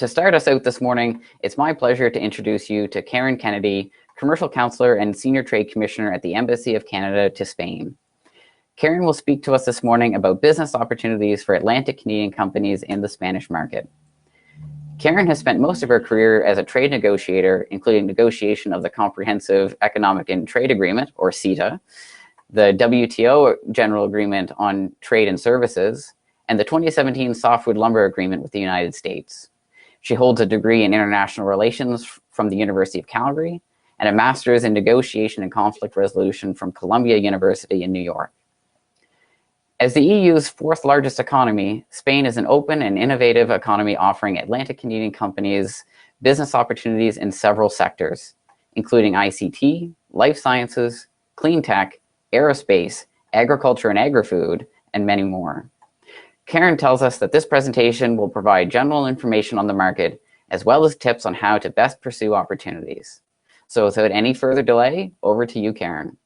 To start us out this morning, it's my pleasure to introduce you to Karen Kennedy, Commercial Counselor and Senior Trade Commissioner at the Embassy of Canada to Spain. Karen will speak to us this morning about business opportunities for Atlantic Canadian companies in the Spanish market. Karen has spent most of her career as a trade negotiator, including negotiation of the Comprehensive Economic and Trade Agreement, or CETA, the WTO General Agreement on Trade and Services, and the 2017 Softwood Lumber Agreement with the United States. She holds a degree in international relations from the University of Calgary and a master's in negotiation and conflict resolution from Columbia University in New York. As the EU's fourth largest economy, Spain is an open and innovative economy offering Atlantic Canadian companies business opportunities in several sectors, including ICT, life sciences, clean tech, aerospace, agriculture and agri-food, and many more. Karen tells us that this presentation will provide general information on the market, as well as tips on how to best pursue opportunities. So without any further delay, over to you, Karen.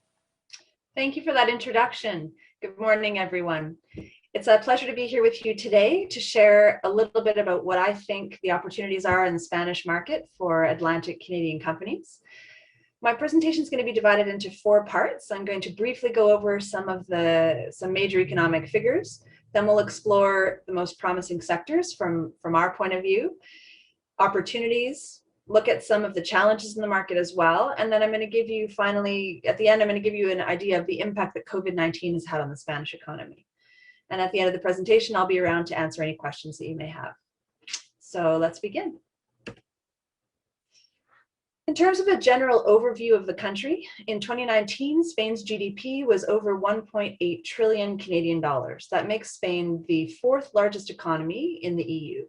Thank you for that introduction. Good morning, everyone. It's a pleasure to be here with you today to share a little bit about what I think the opportunities are in the Spanish market for Atlantic Canadian companies. My presentation is going to be divided into 4 parts. I'm going to briefly go over some major economic figures. Then we'll explore the most promising sectors from our point of view, opportunities, look at some of the challenges in the market as well. And then I'm going to give you finally, at the end, I'm going to give you an idea of the impact that COVID-19 has had on the Spanish economy. And at the end of the presentation, I'll be around to answer any questions that you may have. So let's begin. In terms of a general overview of the country, in 2019, Spain's GDP was over 1.8 trillion Canadian dollars. That makes Spain the 4th largest economy in the EU.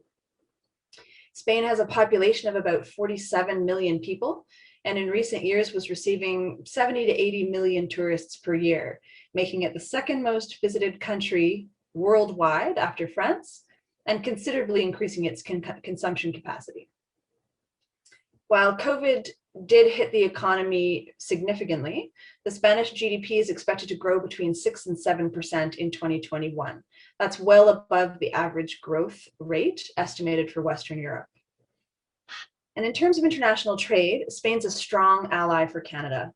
Spain has a population of about 47 million people, and in recent years was receiving 70 to 80 million tourists per year, making it the 2nd most visited country worldwide after France, and considerably increasing its consumption capacity. While COVID did hit the economy significantly, the Spanish GDP is expected to grow between 6 and 7% in 2021. That's well above the average growth rate estimated for Western Europe. And in terms of international trade, Spain's a strong ally for Canada.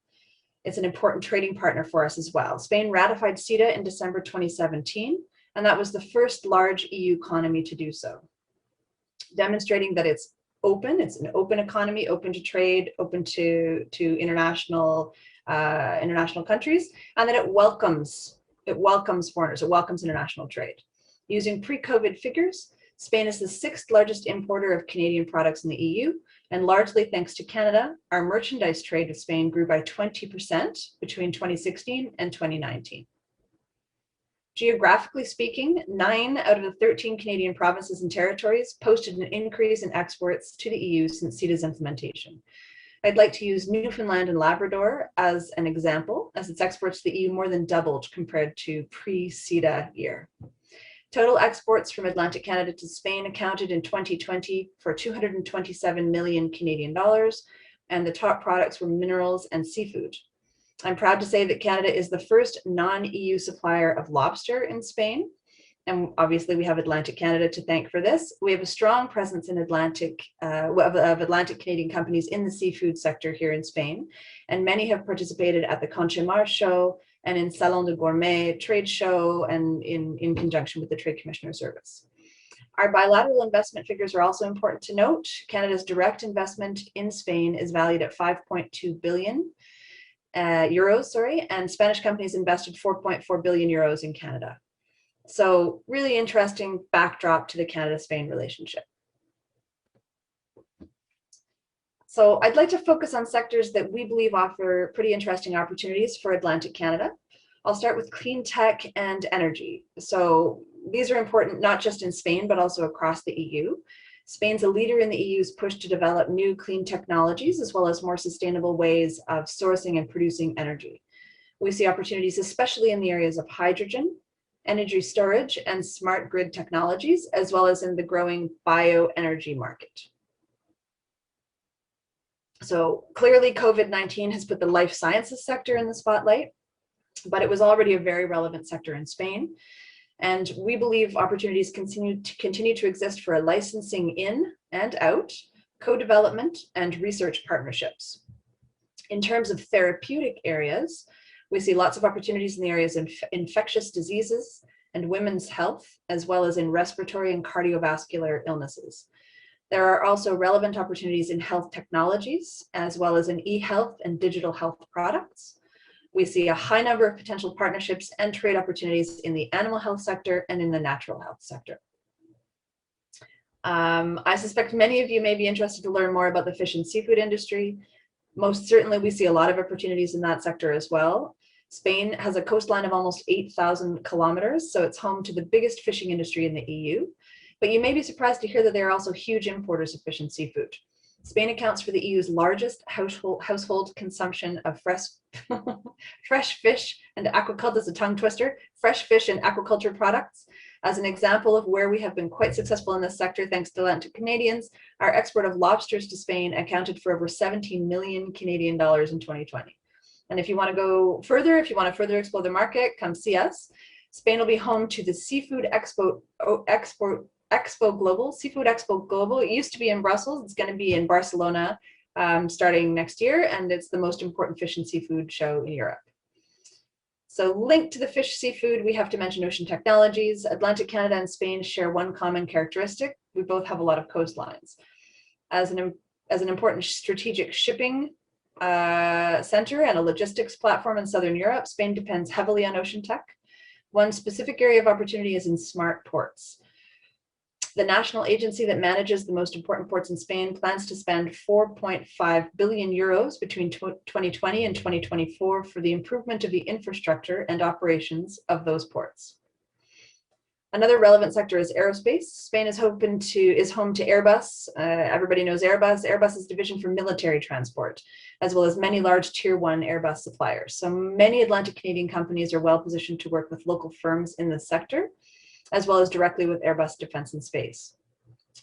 It's an important trading partner for us as well. Spain ratified CETA in December 2017, and that was the first large EU economy to do so, demonstrating that it's open. It's an open economy, open to trade, open to international countries, and that it welcomes foreigners. It welcomes international trade. Using pre-COVID figures, Spain is the 6th largest importer of Canadian products in the EU, and largely thanks to Canada, our merchandise trade with Spain grew by 20% between 2016 and 2019. Geographically speaking, 9 out of the 13 Canadian provinces and territories posted an increase in exports to the EU since CETA's implementation. I'd like to use Newfoundland and Labrador as an example, as its exports to the EU more than doubled compared to pre-CETA year. Total exports from Atlantic Canada to Spain accounted in 2020 for 227 million Canadian dollars, and the top products were minerals and seafood. I'm proud to say that Canada is the first non-EU supplier of lobster in Spain. And obviously we have Atlantic Canada to thank for this. We have a strong presence in Atlantic Canadian companies in the seafood sector here in Spain. And many have participated at the Conchemar show and in Salon de Gourmet trade show and in conjunction with the Trade Commissioner Service. Our bilateral investment figures are also important to note. Canada's direct investment in Spain is valued at 5.2 billion euros, and Spanish companies invested 4.4 billion euros in Canada. So really interesting backdrop to the Canada-Spain relationship. So I'd like to focus on sectors that we believe offer pretty interesting opportunities for Atlantic Canada. I'll start with clean tech and energy. So these are important not just in Spain, but also across the EU. Spain's a leader in the EU's push to develop new clean technologies, as well as more sustainable ways of sourcing and producing energy. We see opportunities, especially in the areas of hydrogen, energy storage, and smart grid technologies, as well as in the growing bioenergy market. So clearly COVID-19 has put the life sciences sector in the spotlight, but it was already a very relevant sector in Spain. And we believe opportunities continue to exist for a licensing in and out, co-development, and research partnerships. In terms of therapeutic areas, we see lots of opportunities in the areas of infectious diseases and women's health, as well as in respiratory and cardiovascular illnesses. There are also relevant opportunities in health technologies, as well as in e-health and digital health products. We see a high number of potential partnerships and trade opportunities in the animal health sector and in the natural health sector. I suspect many of you may be interested to learn more about the fish and seafood industry. Most certainly, we see a lot of opportunities in that sector as well. Spain has a coastline of almost 8,000 kilometers, so it's home to the biggest fishing industry in the EU. But you may be surprised to hear that they are also huge importers of fish and seafood. Spain accounts for the EU's largest household consumption of fresh fish and aquaculture, that's a tongue twister, fresh fish and aquaculture products. As an example of where we have been quite successful in this sector, thanks to Atlantic Canadians, our export of lobsters to Spain accounted for over 17 million Canadian dollars in 2020. And if you want to go further, if you want to further explore the market, come see us. Spain will be home to the Seafood Expo Global, Seafood Expo Global. It used to be in Brussels. It's going to be in Barcelona starting next year, and it's the most important fish and seafood show in Europe. So linked to the fish seafood, we have to mention ocean technologies. Atlantic Canada and Spain share one common characteristic. We both have a lot of coastlines. As an important strategic shipping center and a logistics platform in Southern Europe, Spain depends heavily on ocean tech. One specific area of opportunity is in smart ports. The national agency that manages the most important ports in Spain plans to spend 4.5 billion euros between 2020 and 2024 for the improvement of the infrastructure and operations of those ports. Another relevant sector is aerospace. Spain is home to Airbus. Everybody knows Airbus. Airbus's division for military transport, as well as many large tier 1 Airbus suppliers. So many Atlantic Canadian companies are well positioned to work with local firms in the sector, as well as directly with Airbus Defence and Space.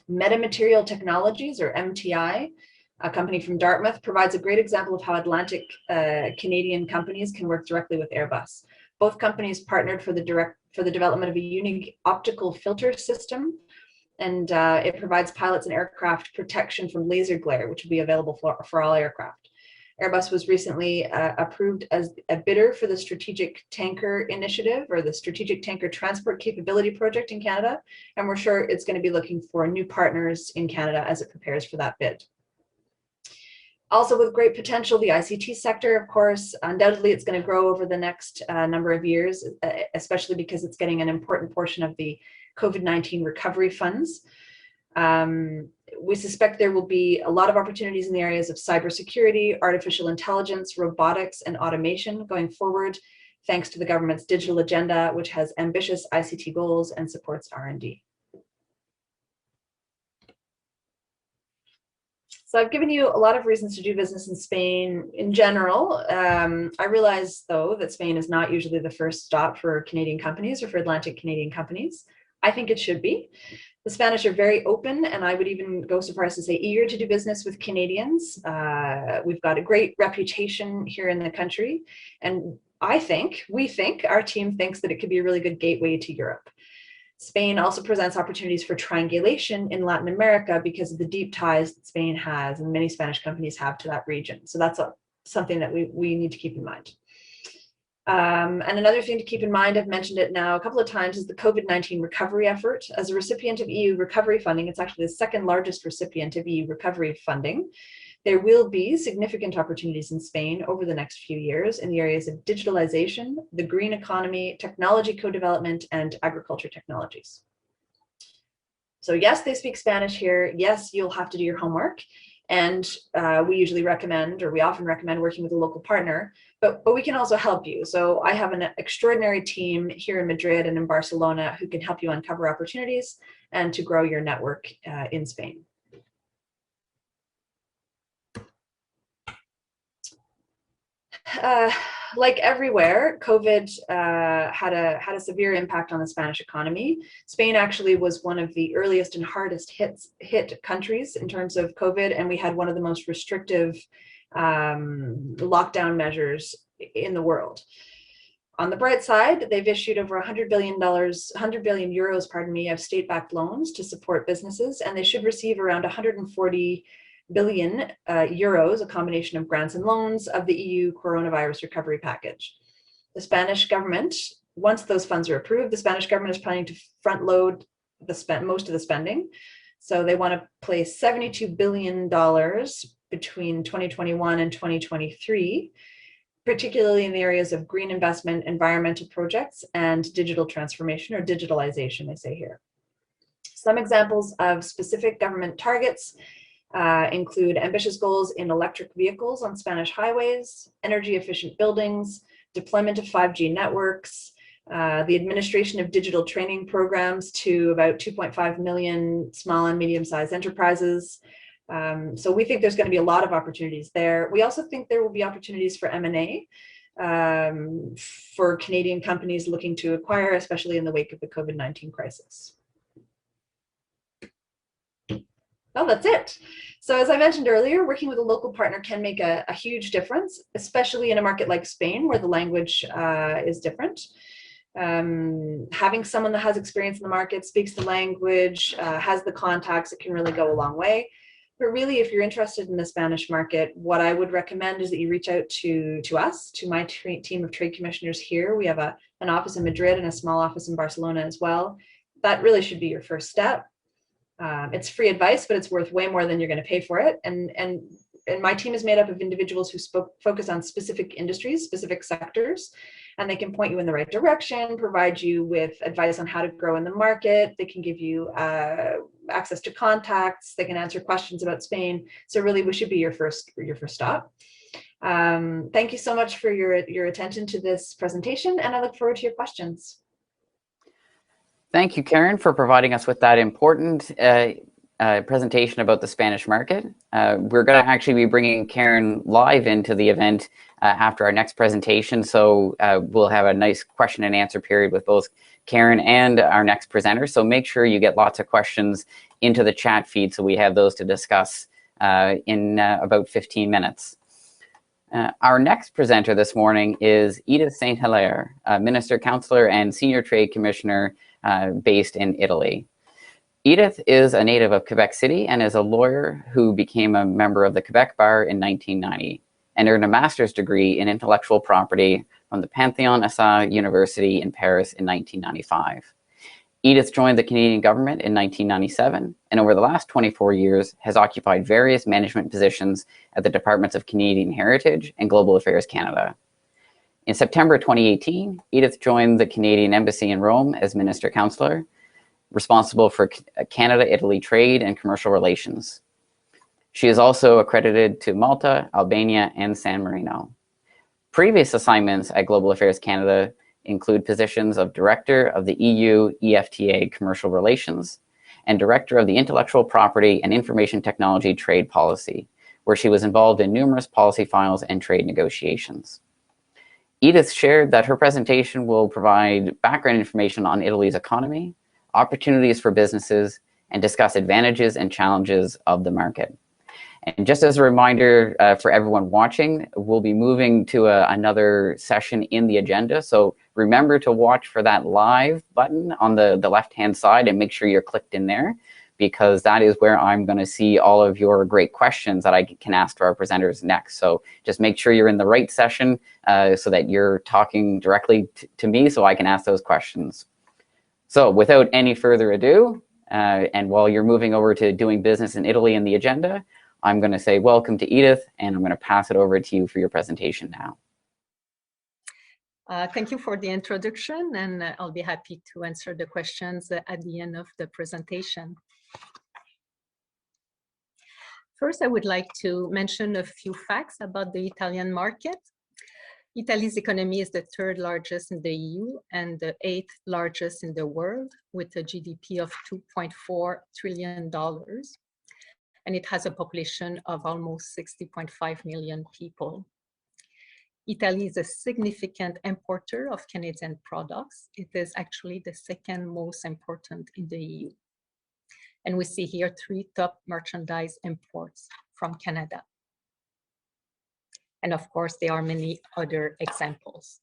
Metamaterial Technologies, or MTI, a company from Dartmouth, provides a great example of how Atlantic Canadian companies can work directly with Airbus. Both companies partnered for the development of a unique optical filter system, and it provides pilots and aircraft protection from laser glare, which will be available for all aircraft. Airbus was recently approved as a bidder for the Strategic Tanker Initiative, or the Strategic Tanker Transport Capability Project in Canada, and we're sure it's going to be looking for new partners in Canada as it prepares for that bid. Also with great potential, the ICT sector, of course, undoubtedly it's going to grow over the next number of years, especially because it's getting an important portion of the COVID-19 recovery funds. We suspect there will be a lot of opportunities in the areas of cybersecurity, artificial intelligence, robotics, and automation going forward, thanks to the government's digital agenda, which has ambitious ICT goals and supports R&D. So I've given you a lot of reasons to do business in Spain in general. I realize, though, that Spain is not usually the first stop for Canadian companies or for Atlantic Canadian companies. I think it should be. The Spanish are very open, and I would even go so far as to say eager to do business with Canadians. We've got a great reputation here in the country, and we think, our team thinks that it could be a really good gateway to Europe. Spain also presents opportunities for triangulation in Latin America because of the deep ties that Spain has and many Spanish companies have to that region. So that's something that we need to keep in mind. And another thing to keep in mind, I've mentioned it now a couple of times, is the COVID-19 recovery effort. As a recipient of EU recovery funding, it's actually the second largest recipient of EU recovery funding. There will be significant opportunities in Spain over the next few years in the areas of digitalization, the green economy, technology co-development, and agriculture technologies. So yes, they speak Spanish here. Yes, you'll have to do your homework. And we usually recommend, or we often recommend, working with a local partner, but we can also help you. So I have an extraordinary team here in Madrid and in Barcelona who can help you uncover opportunities and to grow your network in Spain. Like everywhere, COVID had a severe impact on the Spanish economy. Spain actually was one of the earliest and hardest hit countries in terms of COVID, and we had one of the most restrictive lockdown measures in the world. On the bright side, they've issued over $100 billion, 100 billion euros, pardon me, of state-backed loans to support businesses, and they should receive around 140 billion euros, a combination of grants and loans, of the EU coronavirus recovery package. The Spanish government, once those funds are approved, the Spanish government is planning to front load most of the spending. So they want to place $72 billion between 2021 and 2023, particularly in the areas of green investment, environmental projects, and digital transformation, or digitalization, they say here. Some examples of specific government targets include ambitious goals in electric vehicles on Spanish highways, energy efficient buildings, deployment of 5G networks, the administration of digital training programs to about 2.5 million small and medium-sized enterprises. So we think there's going to be a lot of opportunities there. We also think there will be opportunities for M&A for Canadian companies looking to acquire, especially in the wake of the COVID-19 crisis. Oh, that's it. So as I mentioned earlier, working with a local partner can make a huge difference, especially in a market like Spain, where the language is different. Having someone that has experience in the market, speaks the language, has the contacts, it can really go a long way. But really, if you're interested in the Spanish market, what I would recommend is that you reach out to us, to my team of trade commissioners here. We have an office in Madrid and a small office in Barcelona as well. That really should be your first step. It's free advice, but it's worth way more than you're going to pay for it. And my team is made up of individuals who focus on specific industries, specific sectors, and they can point you in the right direction, provide you with advice on how to grow in the market. They can give you access to contacts. They can answer questions about Spain. So really, we should be your first stop. Thank you so much for your attention to this presentation, and I look forward to your questions. Thank you, Karen, for providing us with that important presentation about the Spanish market. We're going to actually be bringing Karen live into the event after our next presentation, so we'll have a nice question and answer period with both Karen and our next presenter. So make sure you get lots of questions into the chat feed so we have those to discuss in about 15 minutes. Our next presenter this morning is Edith St. Hilaire, Minister, Councillor, and Senior Trade Commissioner based in Italy. Edith is a native of Quebec City and is a lawyer who became a member of the Quebec Bar in 1990 and earned a master's degree in intellectual property from the Panthéon-Assas University in Paris in 1995. Edith joined the Canadian government in 1997 and over the last 24 years has occupied various management positions at the Departments of Canadian Heritage and Global Affairs Canada. In September 2018, Edith joined the Canadian Embassy in Rome as Minister Councillor, responsible for Canada-Italy trade and commercial relations. She is also accredited to Malta, Albania, and San Marino. Previous assignments at Global Affairs Canada include positions of Director of the EU EFTA Commercial Relations and Director of the Intellectual Property and Information Technology Trade Policy, where she was involved in numerous policy files and trade negotiations. Edith shared that her presentation will provide background information on Italy's economy, opportunities for businesses, and discuss advantages and challenges of the market. And just as a reminder for everyone watching, we'll be moving to another session in the agenda. So remember to watch for that live button on the left-hand side and make sure you're clicked in there, because that is where I'm going to see all of your great questions that I can ask to our presenters next. So just make sure you're in the right session so that you're talking directly to me so I can ask those questions. So without any further ado, and while you're moving over to doing business in Italy in the agenda, I'm going to say welcome to Edith, and I'm going to pass it over to you for your presentation now. Thank you for the introduction, and I'll be happy to answer the questions at the end of the presentation. First, I would like to mention a few facts about the Italian market. Italy's economy is the third largest in the EU and the 8th largest in the world, with a GDP of $2.4 trillion. And it has a population of almost 60.5 million people. Italy is a significant importer of Canadian products. It is actually the second most important in the EU. And we see here 3 top merchandise imports from Canada. And of course, there are many other examples.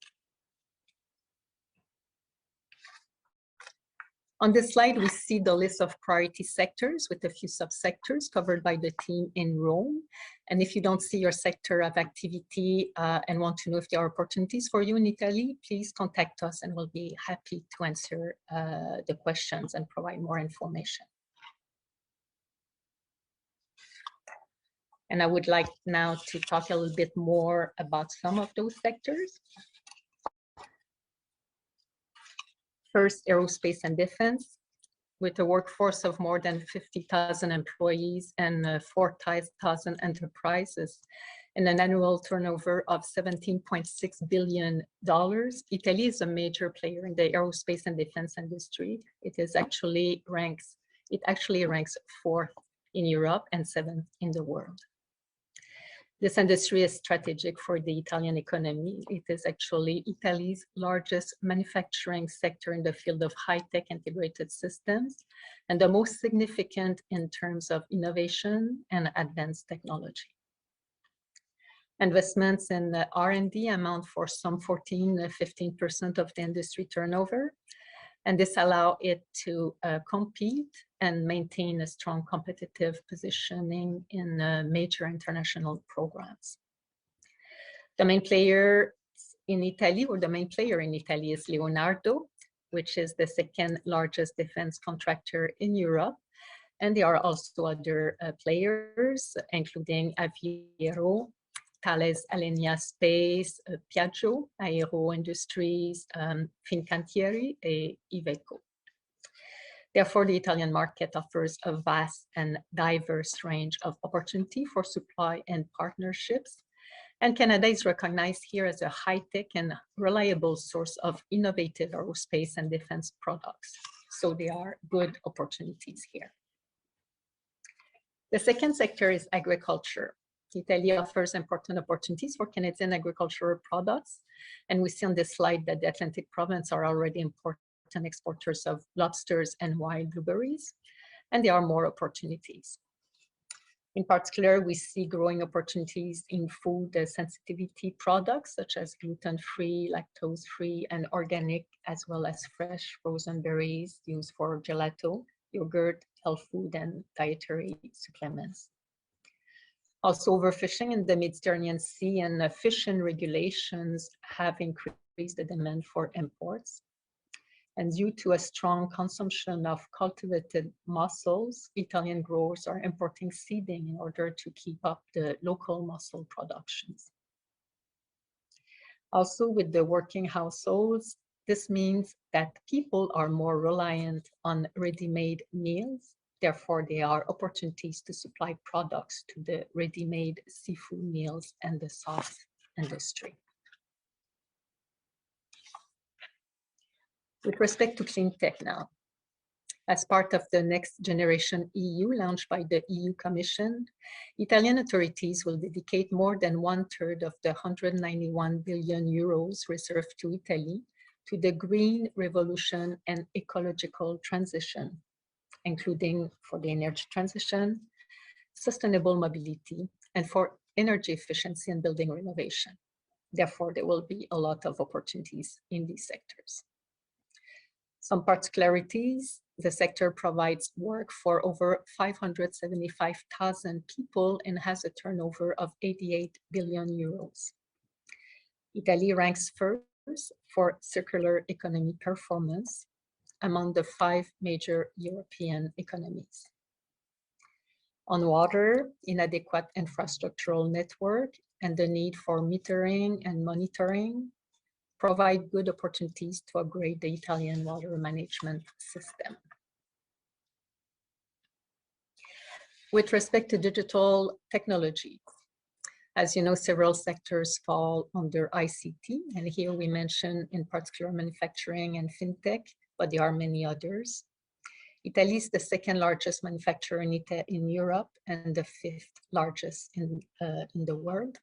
On this slide, we see the list of priority sectors with a few subsectors covered by the team in Rome. And if you don't see your sector of activity and want to know if there are opportunities for you in Italy, please contact us and we'll be happy to answer the questions and provide more information. And I would like now to talk a little bit more about some of those sectors. First, aerospace and defense. With a workforce of more than 50,000 employees and 4,000 enterprises and an annual turnover of $17.6 billion, Italy is a major player in the aerospace and defense industry. It actually ranks fourth in Europe and seventh in the world. This industry is strategic for the Italian economy. It is actually Italy's largest manufacturing sector in the field of high-tech integrated systems and the most significant in terms of innovation and advanced technology. Investments in R&D amount for some 14–15% of the industry turnover, and this allows it to compete and maintain a strong competitive positioning in major international programs. The main player in Italy, is Leonardo, which is the second largest defense contractor in Europe. And there are also other players, including Aviero, Thales Alenia Space, Piaggio, Aero Industries, Fincantieri, and Iveco. Therefore, the Italian market offers a vast and diverse range of opportunity for supply and partnerships. And Canada is recognized here as a high-tech and reliable source of innovative aerospace and defense products. So there are good opportunities here. The second sector is agriculture. Italy offers important opportunities for Canadian agricultural products. And we see on this slide that the Atlantic province are already important exporters of lobsters and wild blueberries, and there are more opportunities. In particular, we see growing opportunities in food sensitivity products such as gluten-free, lactose-free, and organic, as well as fresh frozen berries used for gelato, yogurt, health food, and dietary supplements. Also, overfishing in the Mediterranean Sea and fishing regulations have increased the demand for imports. And due to a strong consumption of cultivated mussels, Italian growers are importing seeding in order to keep up the local mussel productions. Also, with the working households, this means that people are more reliant on ready-made meals. Therefore, there are opportunities to supply products to the ready-made seafood meals and the sauce industry. With respect to clean tech now, as part of the Next Generation EU launched by the EU Commission, Italian authorities will dedicate more than 1/3 of the 191 billion euros reserved to Italy to the green revolution and ecological transition, including for the energy transition, sustainable mobility, and for energy efficiency and building renovation. Therefore, there will be a lot of opportunities in these sectors. Some particularities: the sector provides work for over 575,000 people and has a turnover of 88 billion euros. Italy ranks first for circular economy performance among the 5 major European economies. On water, inadequate infrastructural network and the need for metering and monitoring provide good opportunities to upgrade the Italian water management system. With respect to digital technology, as you know, several sectors fall under ICT, and here we mention in particular manufacturing and fintech, but there are many others. Italy is the second largest manufacturer in Europe and the 5th largest in the world.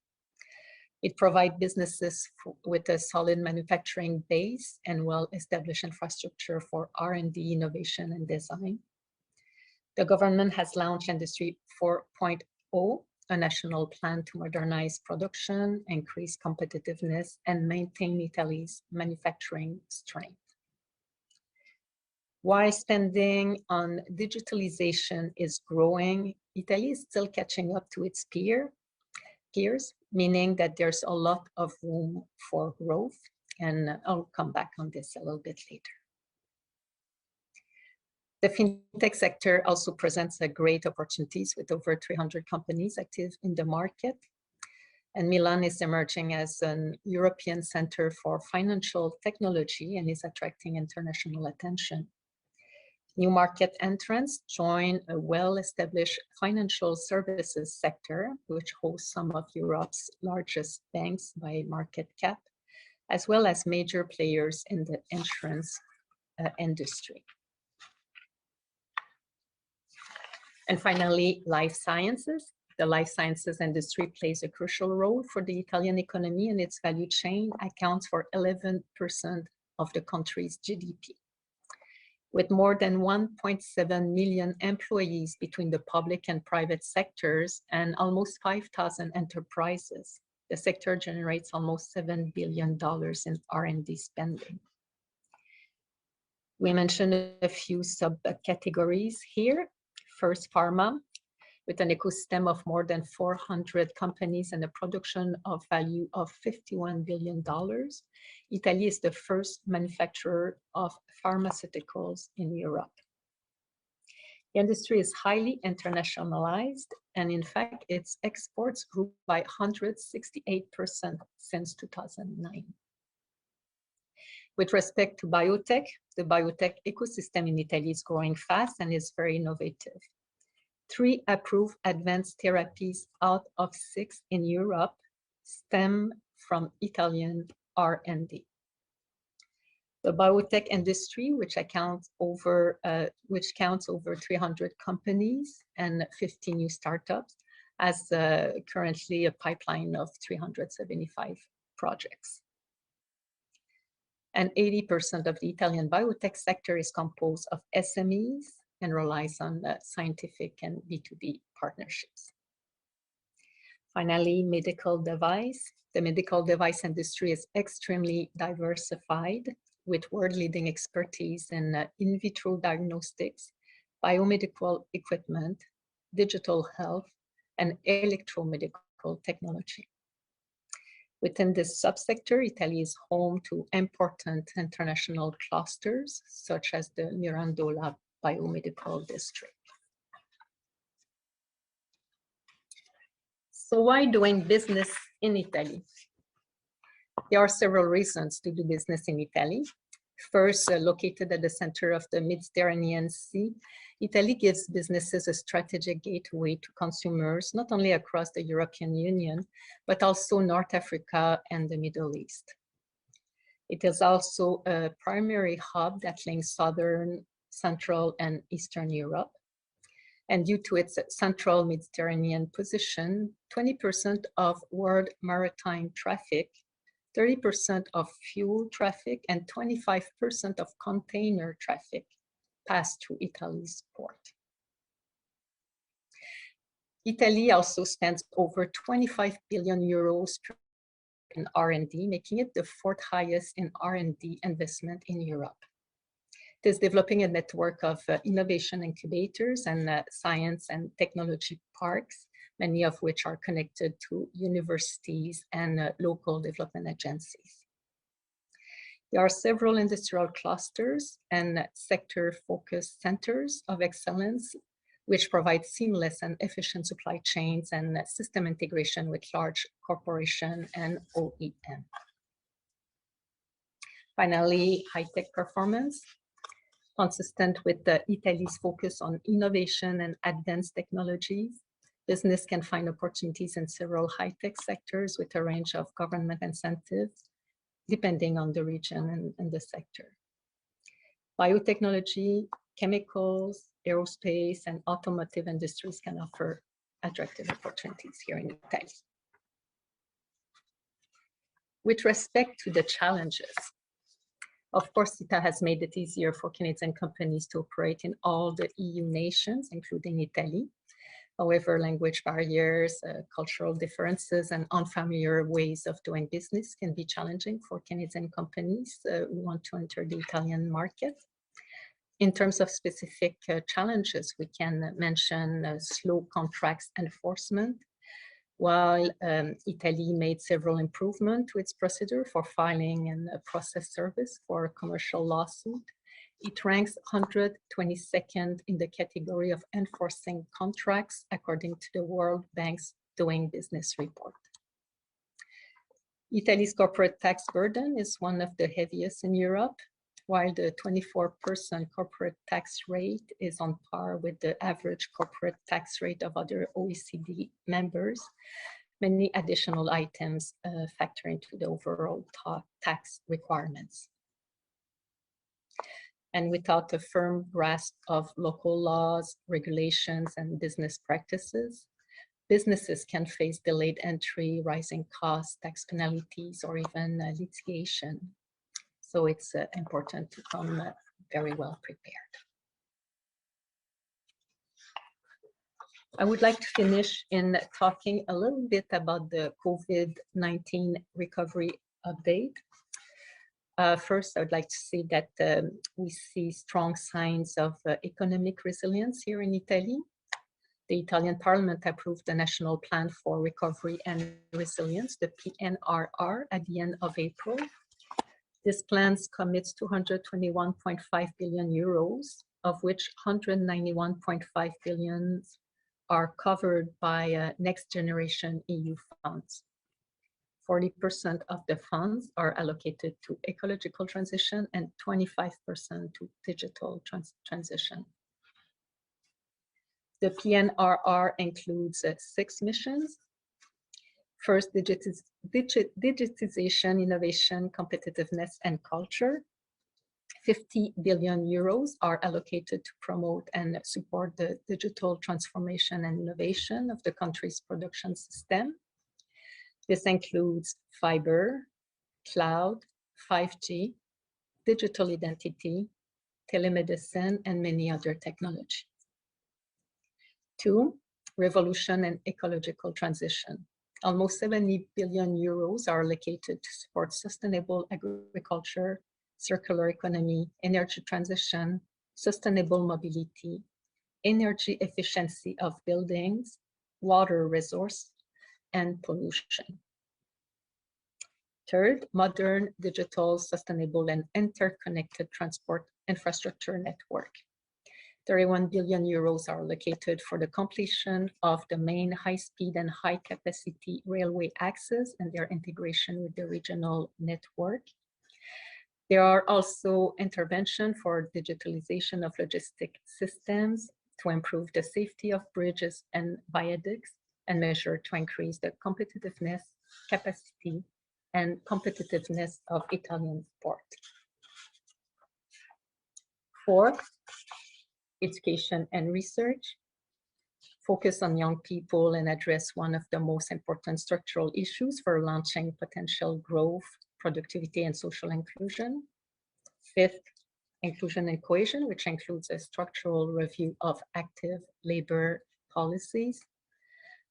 It provides businesses with a solid manufacturing base and well-established infrastructure for R&D, innovation, and design. The government has launched Industry 4.0, a national plan to modernize production, increase competitiveness, and maintain Italy's manufacturing strength. While spending on digitalization is growing, Italy is still catching up to its peers, meaning that there's a lot of room for growth. And I'll come back on this a little bit later. The fintech sector also presents a great opportunities with over 300 companies active in the market. And Milan is emerging as an European center for financial technology and is attracting international attention. New market entrants join a well-established financial services sector, which hosts some of Europe's largest banks by market cap, as well as major players in the insurance industry. And finally, life sciences. The life sciences industry plays a crucial role for the Italian economy, and its value chain accounts for 11% of the country's GDP. With more than 1.7 million employees between the public and private sectors and almost 5,000 enterprises, the sector generates almost $7 billion in R&D spending. We mentioned a few subcategories here. First, pharma, with an ecosystem of more than 400 companies and a production of value of $51 billion. Italy is the first manufacturer of pharmaceuticals in Europe. The industry is highly internationalized, and in fact, its exports grew by 168% since 2009. With respect to biotech, the biotech ecosystem in Italy is growing fast and is very innovative. 3 approved advanced therapies out of 6 in Europe stem from Italian R&D. The biotech industry, which counts over 300 companies and 50 new startups, has currently a pipeline of 375 projects. And 80% of the Italian biotech sector is composed of SMEs and relies on scientific and B2B partnerships. Finally, medical device. The medical device industry is extremely diversified with world-leading expertise in vitro diagnostics, biomedical equipment, digital health, and electromedical technology. Within this subsector, Italy is home to important international clusters, such as the Mirandola Biomedical District. So why doing business in Italy? There are several reasons to do business in Italy. First, located at the center of the Mediterranean Sea, Italy gives businesses a strategic gateway to consumers, not only across the European Union, but also North Africa and the Middle East. It is also a primary hub that links Southern, Central, and Eastern Europe. And due to its central Mediterranean position, 20% of world maritime traffic, 30% of fuel traffic, and 25% of container traffic pass through Italy's port. Italy also spends over 25 billion euros in R&D, making it the 4th highest in R&D investment in Europe. It is developing a network of innovation incubators and science and technology parks, many of which are connected to universities and local development agencies. There are several industrial clusters and sector-focused centers of excellence, which provide seamless and efficient supply chains and system integration with large corporations and OEM. Finally, high-tech performance. Consistent with Italy's focus on innovation and advanced technologies, business can find opportunities in several high-tech sectors with a range of government incentives, depending on the region and the sector. Biotechnology, chemicals, aerospace, and automotive industries can offer attractive opportunities here in Italy. With respect to the challenges, of course, ITA has made it easier for Canadian companies to operate in all the EU nations, including Italy. However, language barriers, cultural differences, and unfamiliar ways of doing business can be challenging for Canadian companies who want to enter the Italian market. In terms of specific challenges, we can mention slow contracts enforcement. While Italy made several improvements to its procedure for filing and process service for a commercial lawsuit, it ranks 122nd in the category of enforcing contracts, according to the World Bank's Doing Business report. Italy's corporate tax burden is one of the heaviest in Europe, while the 24% corporate tax rate is on par with the average corporate tax rate of other OECD members. Many additional items factor into the overall tax requirements. And without a firm grasp of local laws, regulations, and business practices, businesses can face delayed entry, rising costs, tax penalties, or even litigation. So it's important to come very well prepared. I would like to finish in talking a little bit about the COVID-19 recovery update. First, I would like to say that we see strong signs of economic resilience here in Italy. The Italian Parliament approved the National Plan for Recovery and Resilience, the PNRR, at the end of April. This plan commits 221.5 billion euros, of which 191.5 billion are covered by next generation EU funds. 40% of the funds are allocated to ecological transition and 25% to digital transition. The PNRR includes 6 missions. First, digitization, innovation, competitiveness, and culture. 50 billion euros are allocated to promote and support the digital transformation and innovation of the country's production system. This includes fiber, cloud, 5G, digital identity, telemedicine, and many other technologies. 2, revolution and ecological transition. Almost 70 billion euros are allocated to support sustainable agriculture, circular economy, energy transition, sustainable mobility, energy efficiency of buildings, water resource, and pollution. Third, modern, digital, sustainable, and interconnected transport infrastructure network. 31 billion euros are allocated for the completion of the main high-speed and high-capacity railway access and their integration with the regional network. There are also interventions for digitalization of logistic systems to improve the safety of bridges and viaducts and measure to increase the competitiveness, capacity, and competitiveness of Italian port. Fourth, education and research. Focus on young people and address one of the most important structural issues for launching potential growth, productivity, and social inclusion. Fifth, inclusion and cohesion, which includes a structural review of active labor policies.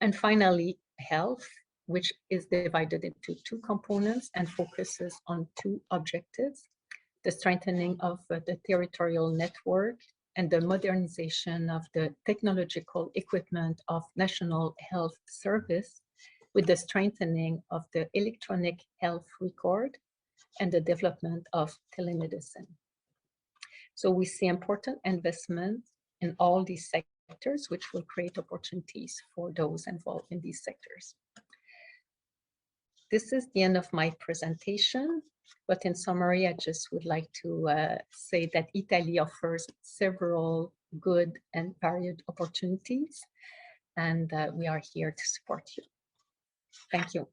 And finally, health, which is divided into 2 components and focuses on 2 objectives: the strengthening of the territorial network and the modernization of the technological equipment of National Health Service, with the strengthening of the electronic health record and the development of telemedicine. So we see important investment in all these sectors, which will create opportunities for those involved in these sectors. This is the end of my presentation, but in summary, I just would like to say that Italy offers several good and varied opportunities, and we are here to support you. Thank you.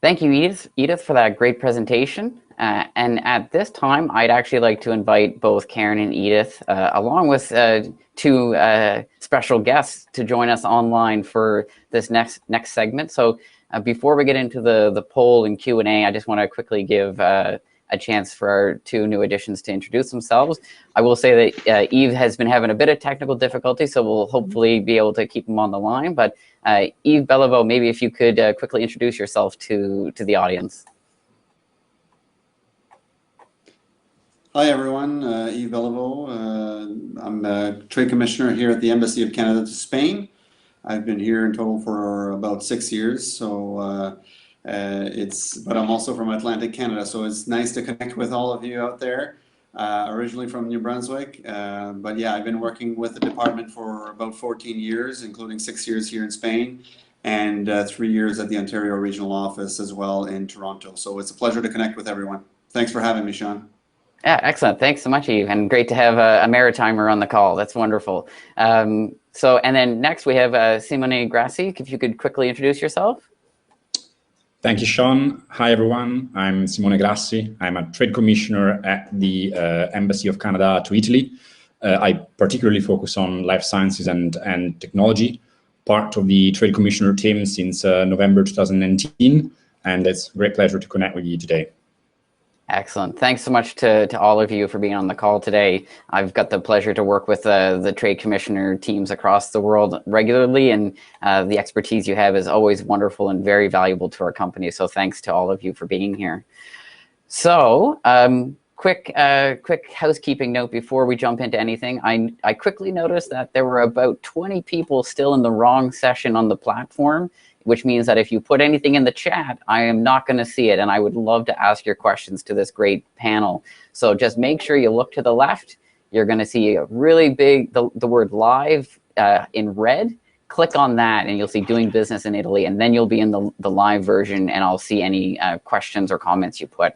Thank you, Edith, for that great presentation. And at this time, I'd actually like to invite both Karen and Edith, along with 2 special guests, to join us online for this next segment. So before we get into the poll and Q&A, I just want to quickly give a chance for our 2 new additions to introduce themselves. I will say that Eve has been having a bit of technical difficulty, so we'll hopefully be able to keep him on the line. But Eve Beliveau, maybe if you could quickly introduce yourself to the audience. Hi everyone, Yves Beliveau. I'm a Trade Commissioner here at the Embassy of Canada to Spain. I've been here in total for about 6 years, but I'm also from Atlantic Canada, so it's nice to connect with all of you out there. Originally from New Brunswick, but yeah, I've been working with the department for about 14 years, including 6 years here in Spain, and 3 years at the Ontario Regional Office as well in Toronto. So it's a pleasure to connect with everyone. Thanks for having me, Sean. Yeah, excellent. Thanks so much, Eve, and great to have a Maritimer on the call. That's wonderful. And then next we have Simone Grassi. If you could quickly introduce yourself. Thank you, Sean. Hi, everyone. I'm Simone Grassi. I'm a Trade Commissioner at the Embassy of Canada to Italy. I particularly focus on life sciences and technology, part of the Trade Commissioner team since November 2019, and it's a great pleasure to connect with you today. Excellent. Thanks so much to all of you for being on the call today. I've got the pleasure to work with the Trade Commissioner teams across the world regularly, and the expertise you have is always wonderful and very valuable to our company. So thanks to all of you for being here. So quick housekeeping note before we jump into anything. I quickly noticed that there were about 20 people still in the wrong session on the platform, which means that if you put anything in the chat, I am not going to see it, and I would love to ask your questions to this great panel. So just make sure you look to the left. You're going to see a really big, the word live in red. Click on that, and you'll see doing business in Italy, and then you'll be in the live version, and I'll see any questions or comments you put.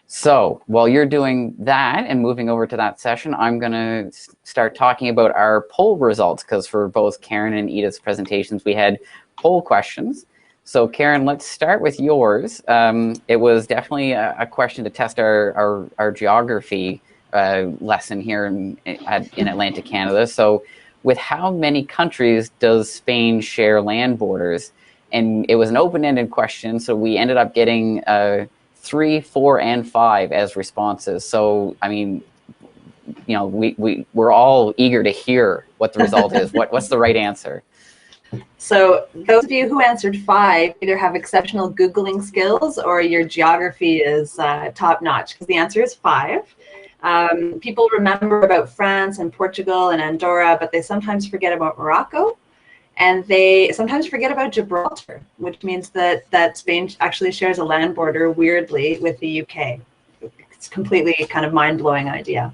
So while you're doing that and moving over to that session, I'm going to start talking about our poll results, because for both Karen and Edith's presentations, we had poll questions. So Karen, let's start with yours. It was definitely a question to test our geography lesson here in Atlantic Canada. So with how many countries does Spain share land borders? And it was an open-ended question, so we ended up getting 3, 4, and 5 as responses. So I mean, you know, we're all eager to hear what the result is. What's the right answer? So those of you who answered 5 either have exceptional Googling skills or your geography is top notch, because the answer is 5. People remember about France and Portugal and Andorra, but they sometimes forget about Morocco, and they sometimes forget about Gibraltar, which means that Spain actually shares a land border, weirdly, with the UK. It's completely kind of mind-blowing idea.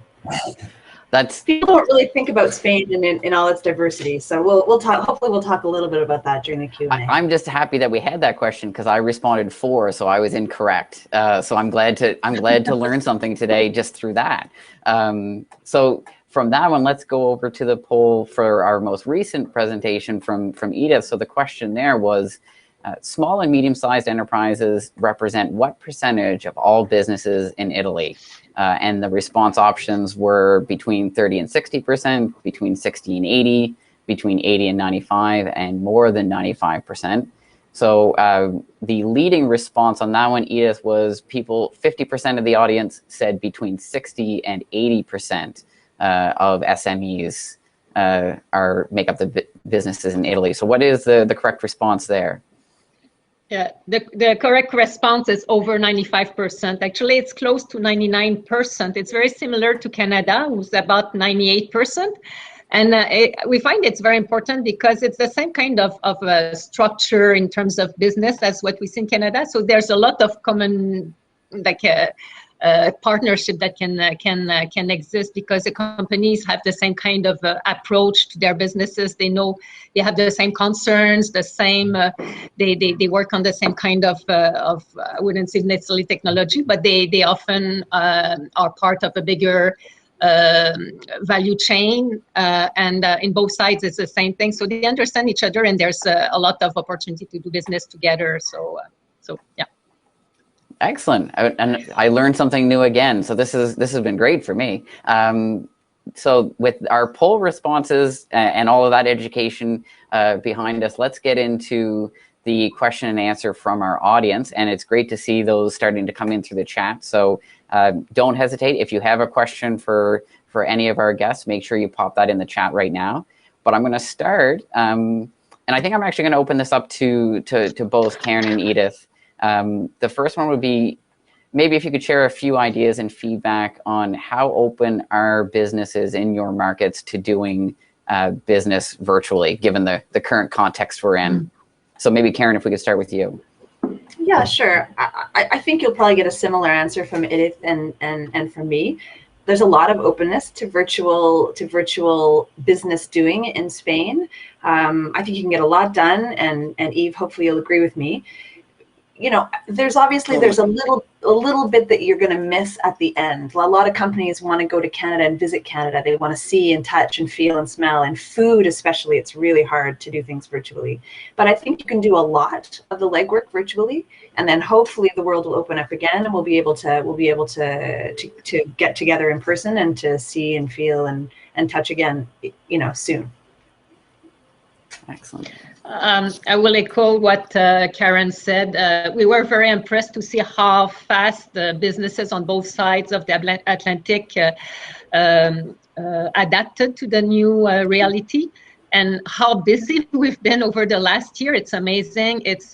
People don't really think about Spain in all its diversity, so we'll talk. Hopefully, we'll talk a little bit about that during the Q&A. I'm just happy that we had that question, because I responded 4, so I was incorrect. So I'm glad to learn something today just through that. So from that one, let's go over to the poll for our most recent presentation from Edith. So the question there was, small and medium-sized enterprises represent what percentage of all businesses in Italy? And the response options were between 30 and 60%, between 60 and 80, between 80 and 95, and more than 95%. So the leading response on that one, Edith, was 50% of the audience said between 60 and 80% of SMEs make up the businesses in Italy. So what is the correct response there? Yeah, the correct response is over 95%. Actually, it's close to 99%. It's very similar to Canada, who's about 98%. And we find it's very important because it's the same kind of structure in terms of business as what we see in Canada. So there's a lot of common, like partnership that can exist, because the companies have the same kind of approach to their businesses. They know they have the same concerns, the same they work on the same kind of I wouldn't say necessarily technology, but they often are part of a bigger value chain, and in both sides it's the same thing. So they understand each other, and there's a lot of opportunity to do business together. So yeah. Excellent, and I learned something new again. So this has been great for me. So with our poll responses and all of that education behind us, let's get into the question and answer from our audience. And it's great to see those starting to come in through the chat. So don't hesitate. If you have a question for any of our guests, make sure you pop that in the chat right now. But I'm going to start, and I think I'm actually going to open this up to both Karen and Edith. The first one would be, maybe if you could share a few ideas and feedback on how open are businesses in your markets to doing business virtually, given the current context we're in. So maybe Karen, if we could start with you. Yeah, sure. I think you'll probably get a similar answer from Edith and from me. There's a lot of openness to virtual business doing in Spain. I think you can get a lot done, and Eve, hopefully you'll agree with me. You know, there's obviously there's a little bit that you're going to miss at the end. A lot of companies want to go to Canada and visit Canada. They want to see and touch and feel and smell, and food especially. It's really hard to do things virtually, but I think you can do a lot of the legwork virtually, and then hopefully the world will open up again, and we'll be able to get together in person and to see and feel and touch again, you know, soon. Excellent. I will echo what Karen said. We were very impressed to see how fast the businesses on both sides of the Atlantic adapted to the new reality, and how busy we've been over the last year. It's amazing. It's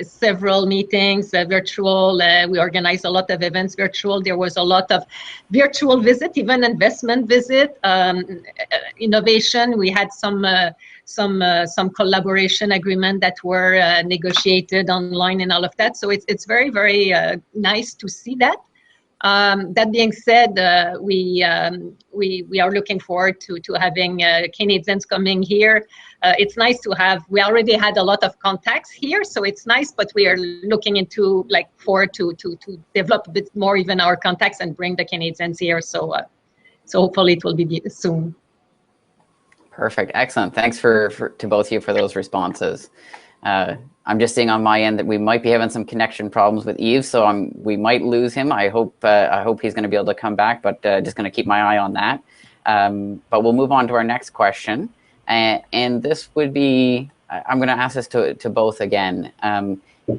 several meetings virtual. We organized a lot of events virtual. There was a lot of virtual visit, even investment visit, innovation. We had some collaboration agreement that were negotiated online and all of that. So it's very, very nice to see that. That being said, we are looking forward to having Canadians coming here. It's nice to have. We already had a lot of contacts here, so it's nice. But we are looking into forward to develop a bit more even our contacts and bring the Canadians here. So hopefully it will be soon. Perfect. Excellent. Thanks to both of you for those responses. I'm just seeing on my end that we might be having some connection problems with Yves, so we might lose him. I hope he's going to be able to come back, but just going to keep my eye on that. But we'll move on to our next question, and this would be, I'm going to ask this to both again.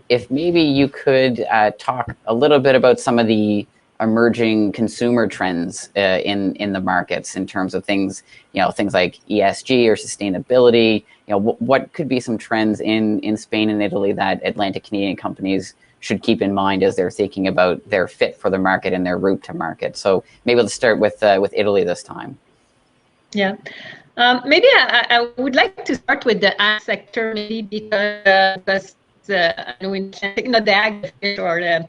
If maybe you could talk a little bit about some of the emerging consumer trends in the markets in terms of things, things like ESG or sustainability. What could be some trends in Spain and Italy that Atlantic Canadian companies should keep in mind as they're thinking about their fit for the market and their route to market? So maybe let's start with Italy this time. Yeah. Maybe I would like to start with the ag sector, maybe because the ag or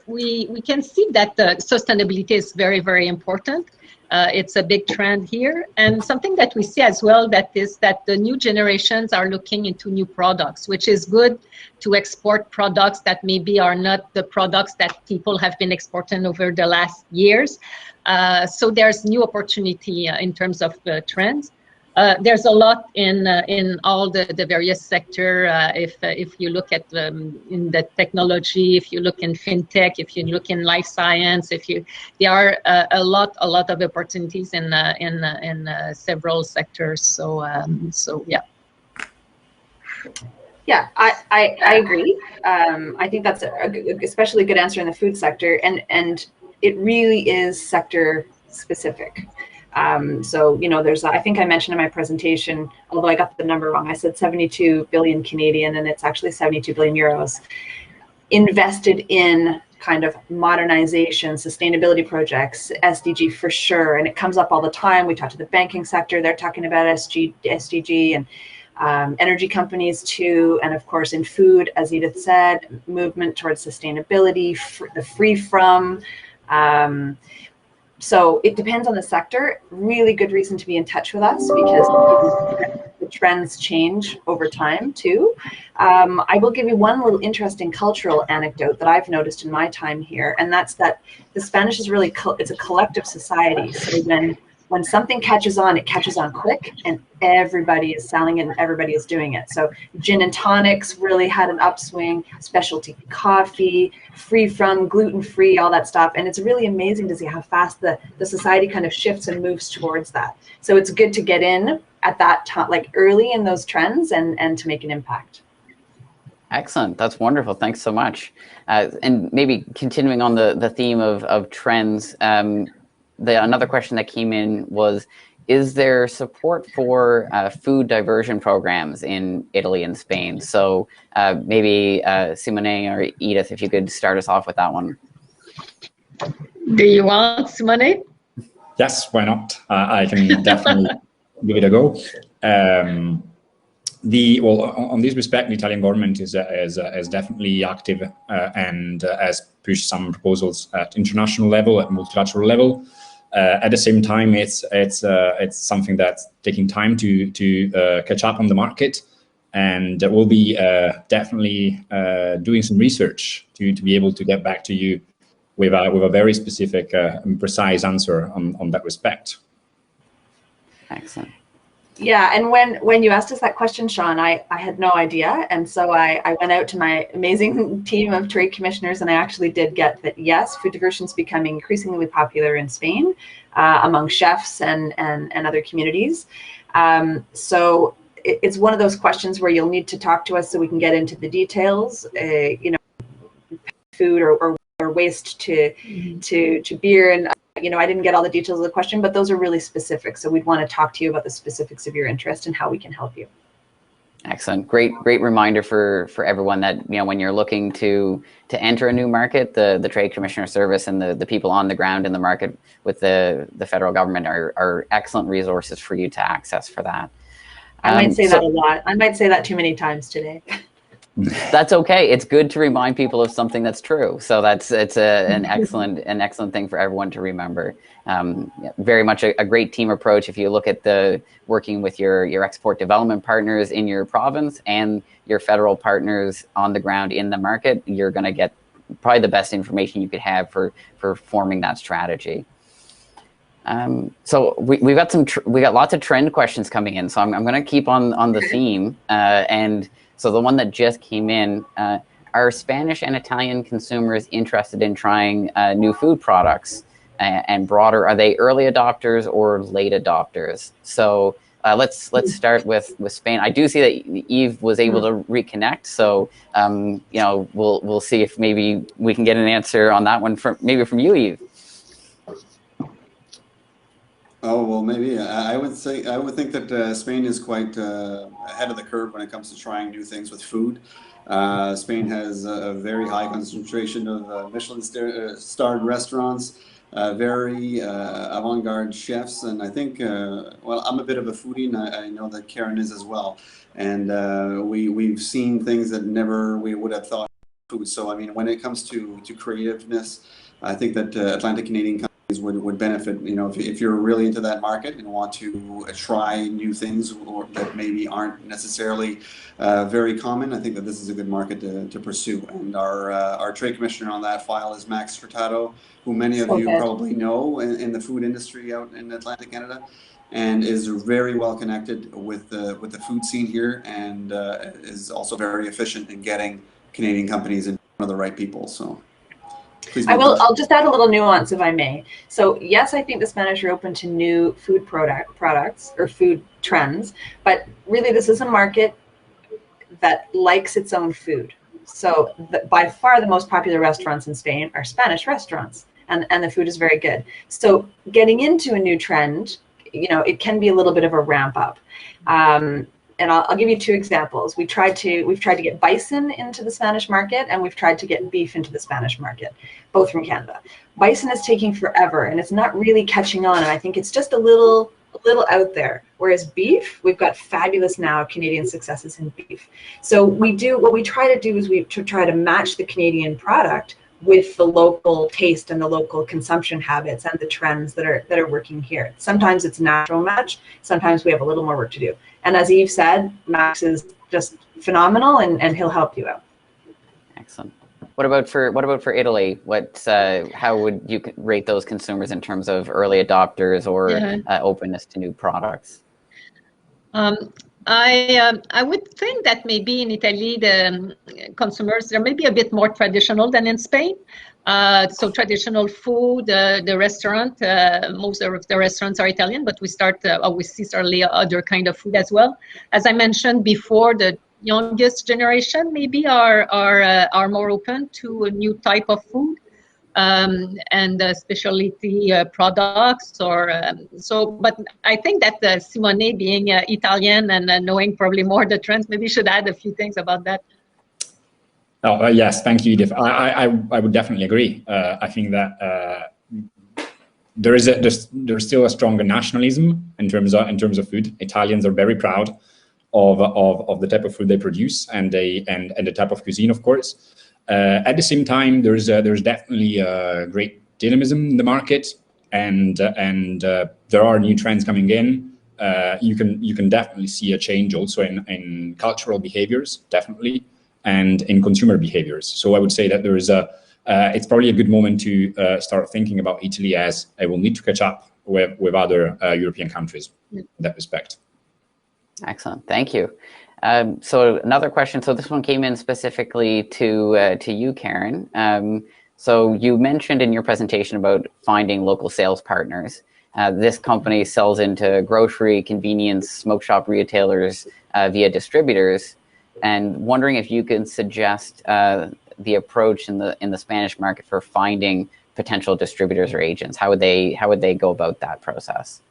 we can see that sustainability is very, very important. It's a big trend here, and something that we see as well is that the new generations are looking into new products, which is good to export products that maybe are not the products that people have been exporting over the last years. So there's new opportunity in terms of trends. There's a lot in all the various sector. If you look at in the technology, if you look in fintech, if you look in life science, there are a lot of opportunities in several sectors. So yeah. Yeah, I agree. I think that's especially a good answer in the food sector, and it really is sector specific. So, I think I mentioned in my presentation, although I got the number wrong, I said 72 billion Canadian, and it's actually 72 billion euros invested in kind of modernization, sustainability projects, SDG for sure. And it comes up all the time. We talk to the banking sector, they're talking about SDG, and energy companies too. And of course, in food, as Edith said, movement towards sustainability, the free from. So it depends on the sector. Really good reason to be in touch with us because the trends change over time too. I will give you one little interesting cultural anecdote that I've noticed in my time here, and that's that the Spanish is really, it's a collective society. So when something catches on, it catches on quick, and everybody is selling it and everybody is doing it. So gin and tonics really had an upswing, specialty coffee, free from, gluten-free, all that stuff. And it's really amazing to see how fast the society kind of shifts and moves towards that. So it's good to get in at that time, like early in those trends, and to make an impact. Excellent. That's wonderful. Thanks so much. And maybe continuing on the theme of trends, another question that came in was, is there support for food diversion programs in Italy and Spain? So maybe Simone or Edith, if you could start us off with that one. Do you want Simone? Yes, why not? I can definitely give it a go. Well, on this respect, the Italian government is definitely active and has pushed some proposals at international level, at multilateral level. At the same time, it's something that's taking time to catch up on the market, and we'll be definitely doing some research to be able to get back to you with a very specific and precise answer on that respect. Excellent. Yeah, and when you asked us that question, Sean, I had no idea. And so I went out to my amazing team of trade commissioners, and I actually did get that, yes, food diversion is becoming increasingly popular in Spain among chefs and other communities. So it's one of those questions where you'll need to talk to us so we can get into the details, you know, food or waste to beer. And you know, I didn't get all the details of the question, but those are really specific. So we'd want to talk to you about the specifics of your interest and how we can help you. Excellent. Great reminder for everyone that, you know, when you're looking to enter a new market, the Trade Commissioner Service and the people on the ground in the market with the federal government are excellent resources for you to access for that. I might say that a lot. I might say that too many times today. That's okay. It's good to remind people of something that's true. So it's an excellent thing for everyone to remember. Very much a great team approach. If you look at the working with your export development partners in your province and your federal partners on the ground in the market, you're going to get probably the best information you could have for forming that strategy. So we got lots of trend questions coming in. So I'm going to keep on the theme and. So the one that just came in, are Spanish and Italian consumers interested in trying new food products and broader? Are they early adopters or late adopters? So let's start with Spain. I do see that Eve was able to reconnect. So you know, we'll see if maybe we can get an answer on that one from you, Eve. Oh, well, maybe I would think that Spain is quite ahead of the curve when it comes to trying new things with food. Spain has a very high concentration of Michelin-starred restaurants, very avant-garde chefs, and I think, well, I'm a bit of a foodie, and I know that Karen is as well. And we've seen things that never we would have thought of food. So I mean, when it comes to creativeness, I think that Atlantic Canadian companies would benefit, you know, if you're really into that market and want to try new things or that maybe aren't necessarily very common. I think that this is a good market to pursue. And our trade commissioner on that file is Max Furtado, who many of you probably know in the food industry out in Atlantic Canada, and is very well connected with the food scene here, and is also very efficient in getting Canadian companies in front of the right people. So. I'll just add a little nuance, if I may. So yes, I think the Spanish are open to new food products or food trends, but really this is a market that likes its own food. So by far the most popular restaurants in Spain are Spanish restaurants, and the food is very good. So getting into a new trend, you know, it can be a little bit of a ramp up. And I'll give you two examples. We've tried to get bison into the Spanish market, and we've tried to get beef into the Spanish market, both from Canada. Bison is taking forever, and it's not really catching on, and I think it's just a little out there. Whereas beef, we've got fabulous now Canadian successes in beef. So what we try to do is we try to match the Canadian product with the local taste and the local consumption habits and the trends that are working here. Sometimes it's a natural match. Sometimes we have a little more work to do. And as Eve said, Max is just phenomenal, and he'll help you out. Excellent. What about for Italy? How would you rate those consumers in terms of early adopters or openness to new products? I would think that maybe in Italy the consumers are maybe a bit more traditional than in Spain. So traditional food, the restaurant, most of the restaurants are Italian, but we see certainly other kind of food as well. As I mentioned before, the youngest generation maybe are more open to a new type of food. and specialty products or so. But I think that Simone, being Italian and knowing probably more the trends, maybe should add a few things about that. Oh, yes, thank you, Edith. I would definitely agree. I think that there's still a stronger nationalism in terms of food. Italians are very proud of the type of food they produce and the type of cuisine, of course. At the same time, there's definitely great dynamism in the market, and there are new trends coming in. You can definitely see a change also in cultural behaviors, definitely, and in consumer behaviors. So I would say that there is it's probably a good moment to start thinking about Italy as it will need to catch up with other European countries in that respect. Excellent, thank you. So another question. So this one came in specifically to you, Karen. So you mentioned in your presentation about finding local sales partners. This company sells into grocery, convenience, smoke shop retailers via distributors, and wondering if you can suggest the approach in the Spanish market for finding potential distributors or agents. How would they go about that process?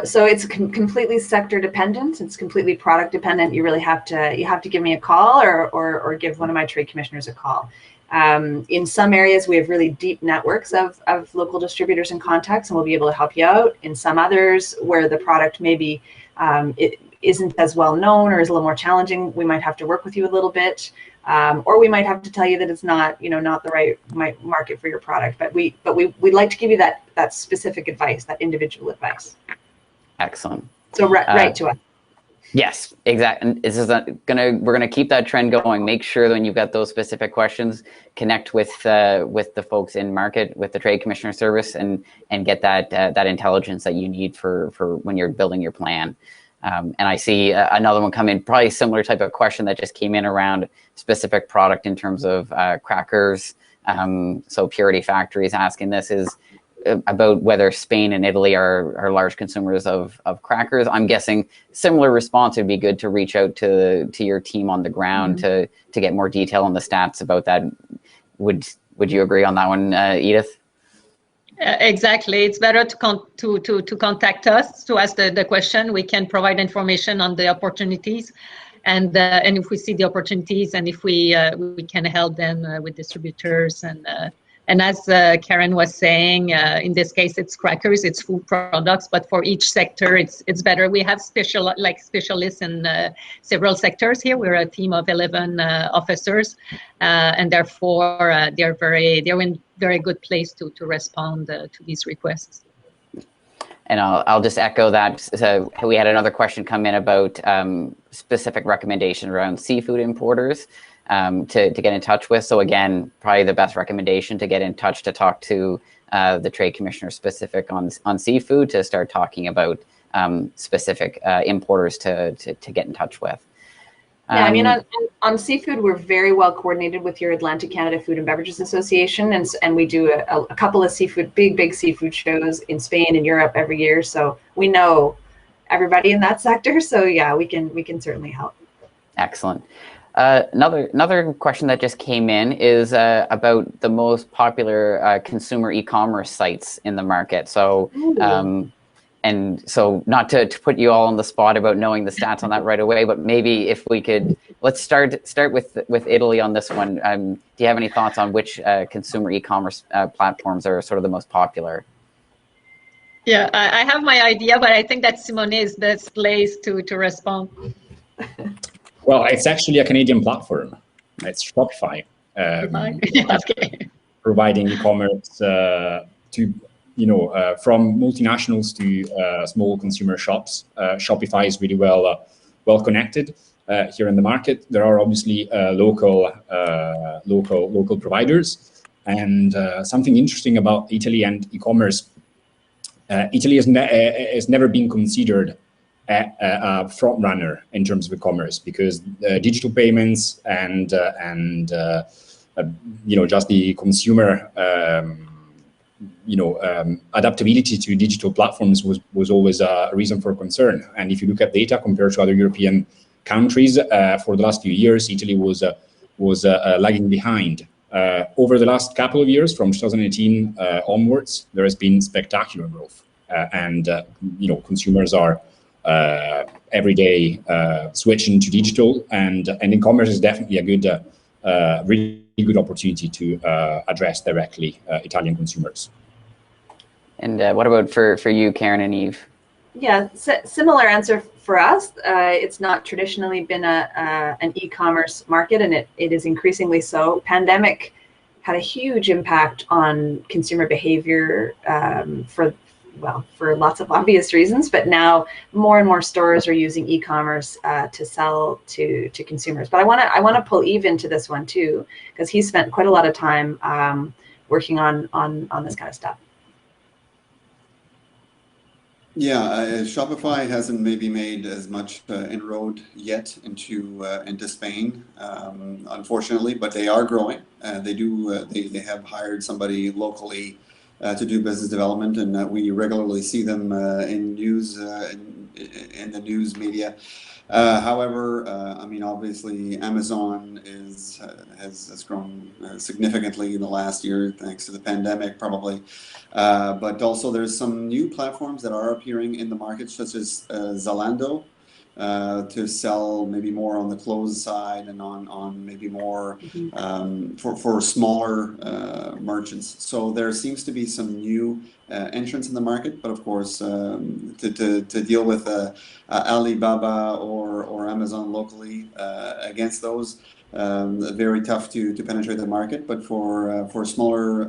So it's completely sector dependent. It's completely product dependent. You really have to give me a call or give one of my trade commissioners a call. In some areas, we have really deep networks of local distributors and contacts, and we'll be able to help you out. In some others, where the product maybe it isn't as well known or is a little more challenging, we might have to work with you a little bit, or we might have to tell you that it's not not the right market for your product. But we'd like to give you that specific advice, that individual advice. Excellent. So write to us. Yes, exactly. And we're gonna keep that trend going. Make sure that when you've got those specific questions, connect with the folks in market, with the Trade Commissioner Service, and get that intelligence that you need for when you're building your plan. And I see another one come in, probably similar type of question that just came in around specific product in terms of crackers. So Purity Factory is asking this is about whether Spain and Italy are large consumers of crackers. I'm guessing similar response would be good to reach out to your team on the ground to get more detail on the stats about that. Would you agree on that one, Edith? Exactly. It's better to contact us to ask the question. We can provide information on the opportunities, and if we see the opportunities, and if we can help them with distributors and as Karen was saying, in this case, it's crackers, it's food products, but for each sector, it's better. We have specialists in several sectors here. We're a team of 11 officers, and therefore they're in very good place to respond to these requests. And I'll just echo that. So we had another question come in about specific recommendations around seafood importers. To get in touch with. So again, probably the best recommendation to get in touch to talk to the Trade Commissioner specific on seafood, to start talking about specific importers to get in touch with. Yeah, I mean, on seafood, we're very well coordinated with your Atlantic Canada Food and Beverages Association, and we do a couple of big seafood shows in Spain and Europe every year. So we know everybody in that sector. So yeah, we can certainly help. Excellent. Another question that just came in is about the most popular consumer e-commerce sites in the market. So, and so not to put you all on the spot about knowing the stats on that right away, but maybe if we could, let's start with Italy on this one. Do you have any thoughts on which consumer e-commerce platforms are sort of the most popular? Yeah, I have my idea, but I think that Simone is best placed to respond. Well, it's actually a Canadian platform. It's Shopify, okay. Providing e-commerce to from multinationals to small consumer shops. Shopify is really well connected here in the market. There are obviously local providers, and something interesting about Italy and e-commerce. Italy has never been considered a front runner in terms of e-commerce, because digital payments and just the consumer adaptability to digital platforms was always a reason for concern. And if you look at data compared to other European countries, for the last few years, Italy was lagging behind Over the last couple of years, from 2018 onwards, there has been spectacular growth, and consumers are every day switching to digital, and e-commerce is definitely a good, really good opportunity to address directly Italian consumers. And what about for you, Karen and Eve? Yeah, similar answer for us. It's not traditionally been an e-commerce market, and it is increasingly so. Pandemic had a huge impact on consumer behavior for lots of obvious reasons, but now more and more stores are using e-commerce to sell to consumers. But I want to pull Eve into this one too, because he spent quite a lot of time working on this kind of stuff. Yeah, Shopify hasn't maybe made as much inroad yet into Spain, unfortunately, but they are growing. They have hired somebody locally to do business development, and we regularly see them in the news media. However, I mean, obviously, Amazon has grown significantly in the last year, thanks to the pandemic, probably. But also, there's some new platforms that are appearing in the market, such as Zalando, to sell maybe more on the clothes side and on maybe more for smaller merchants. So there seems to be some new entrants in the market, but of course, to deal with Alibaba or Amazon locally against those, very tough to penetrate the market. But for smaller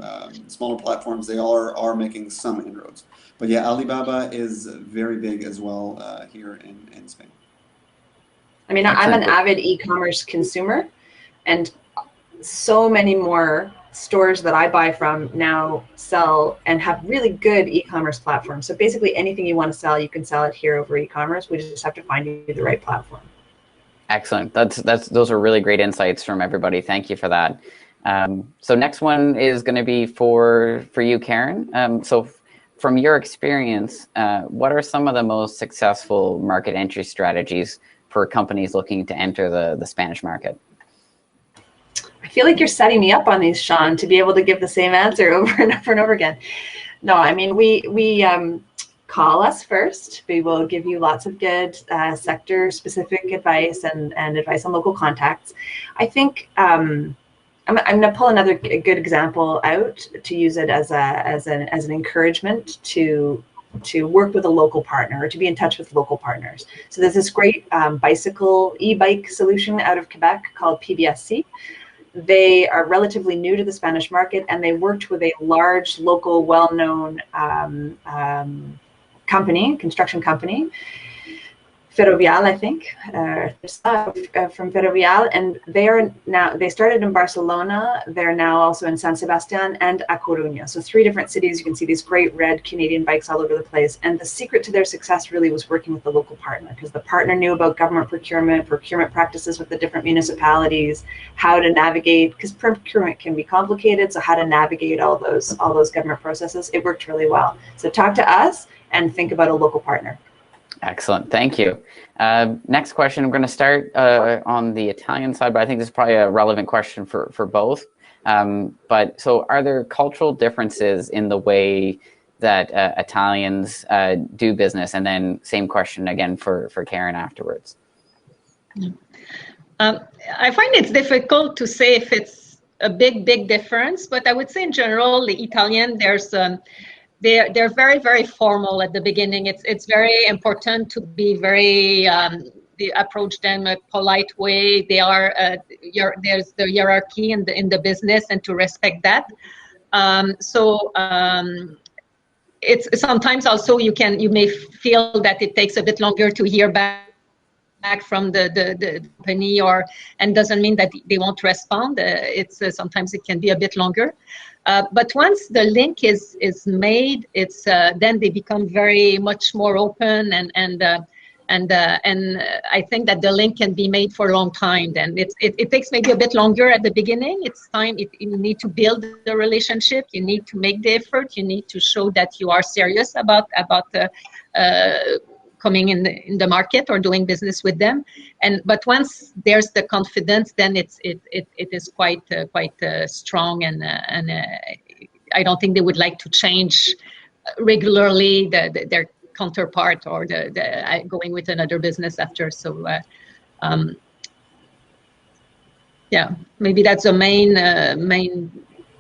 platforms, they are making some inroads. But yeah, Alibaba is very big as well here in Spain. I mean, I'm an avid e-commerce consumer, and so many more stores that I buy from now sell and have really good e-commerce platforms. So basically anything you want to sell, you can sell it here over e-commerce. We just have to find you the right platform. Excellent. Those are really great insights from everybody. Thank you for that. So next one is going to be for you, Karen. So from your experience, what are some of the most successful market entry strategies for companies looking to enter the Spanish market? I feel like you're setting me up on these, Sean, to be able to give the same answer over and over and over again. No, I mean, we call us first. We will give you lots of good sector-specific advice and advice on local contacts. I think I'm going to pull another good example out to use it as an encouragement to work with a local partner or to be in touch with local partners. So there's this great e-bike solution out of Quebec called PBSC. They are relatively new to the Spanish market, and they worked with a large local, well-known construction company, Ferrovial, I think, from Ferrovial, and they started in Barcelona. They're now also in San Sebastián and A Coruña. So 3 different cities. You can see these great red Canadian bikes all over the place. And the secret to their success really was working with the local partner, because the partner knew about government procurement practices with the different municipalities, how to navigate, because procurement can be complicated. So how to navigate all those government processes. It worked really well. So talk to us and think about a local partner. Excellent. Thank you. Next question. I'm going to start on the Italian side, but I think this is probably a relevant question for both. But so are there cultural differences in the way that Italians do business? And then same question again for Karen afterwards. I find it's difficult to say if it's a big difference, but I would say in general, the Italian, they're very, very formal at the beginning. It's very important to be very, approach them a polite way. They are, there's the hierarchy in the business, and to respect that. It's sometimes also you may feel that it takes a bit longer to hear back from the company, and doesn't mean that they won't respond. Sometimes it can be a bit longer. But once the link is made, it's then they become very much more open, and I think that the link can be made for a long time. Then it takes maybe a bit longer at the beginning. It's time. You need to build the relationship. You need to make the effort. You need to show that you are serious about coming in the market or doing business with them. But once there's the confidence, then it is quite strong, and I don't think they would like to change regularly their counterpart or the going with another business after. So yeah, maybe that's the main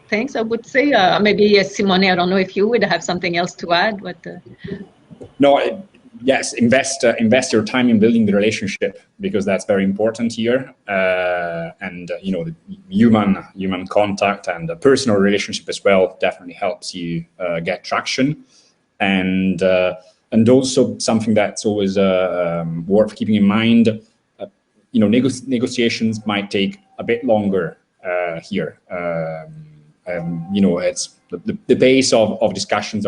things I would say. Maybe Simone, I don't know if you would have something else to add, but no. Yes, invest your time in building the relationship, because that's very important here. And the human contact and the personal relationship as well definitely helps you get traction. And also something that's always worth keeping in mind. Negotiations might take a bit longer here. It's the pace of discussions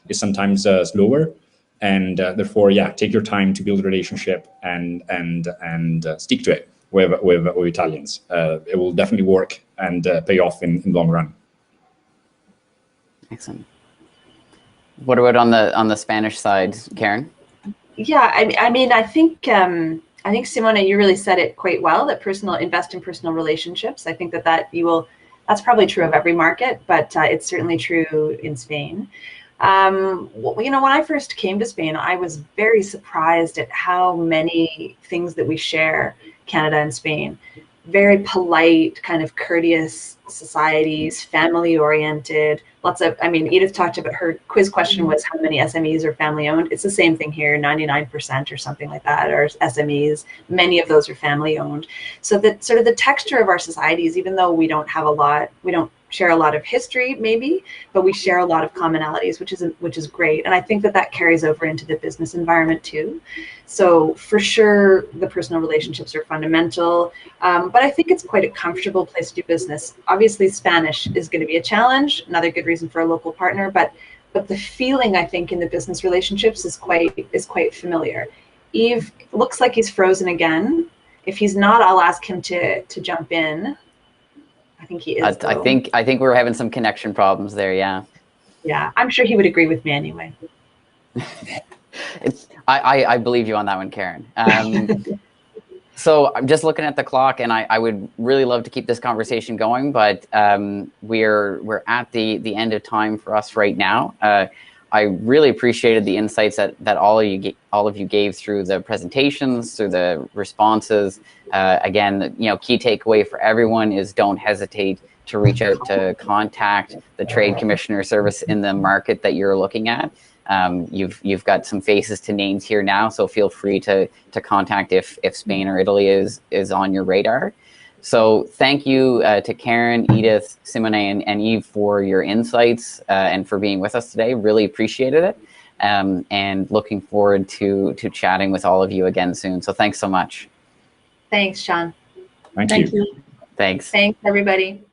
is sometimes slower. And therefore, yeah, take your time to build a relationship and stick to it with Italians. It will definitely work and pay off in the long run. Excellent. What about on the Spanish side, Karen? Yeah, I mean, I think Simone, you really said it quite well. That invest in personal relationships. I think that's probably true of every market, but it's certainly true in Spain. When I first came to Spain, I was very surprised at how many things that we share, Canada and Spain. Very polite, kind of courteous societies, family oriented, Edith talked about, her quiz question was how many SMEs are family owned. It's the same thing here, 99% or something like that are SMEs. Many of those are family owned. So that sort of the texture of our societies, even though we don't share a lot of history maybe, but we share a lot of commonalities, which is great. And I think that carries over into the business environment too. So for sure, the personal relationships are fundamental, but I think it's quite a comfortable place to do business. Obviously, Spanish is going to be a challenge, another good reason for a local partner, but the feeling, I think, in the business relationships is quite familiar. Yves looks like he's frozen again. If he's not, I'll ask him to jump in. I think he is. I think we're having some connection problems there. Yeah. Yeah, I'm sure he would agree with me anyway. I believe you on that one, Karen. So I'm just looking at the clock, and I would really love to keep this conversation going, but we're at the end of time for us right now. I really appreciated the insights that all of you gave through the presentations, through the responses. Again, key takeaway for everyone is don't hesitate to reach out to contact the Trade Commissioner service in the market that you're looking at. You've got some faces to names here now, so feel free to contact if Spain or Italy is on your radar. So thank you to Karen, Edith, Simone, and Yves for your insights and for being with us today. Really appreciated it, and looking forward to chatting with all of you again soon. So thanks so much. Thanks, Sean. Thank you. Thanks. Thanks, everybody.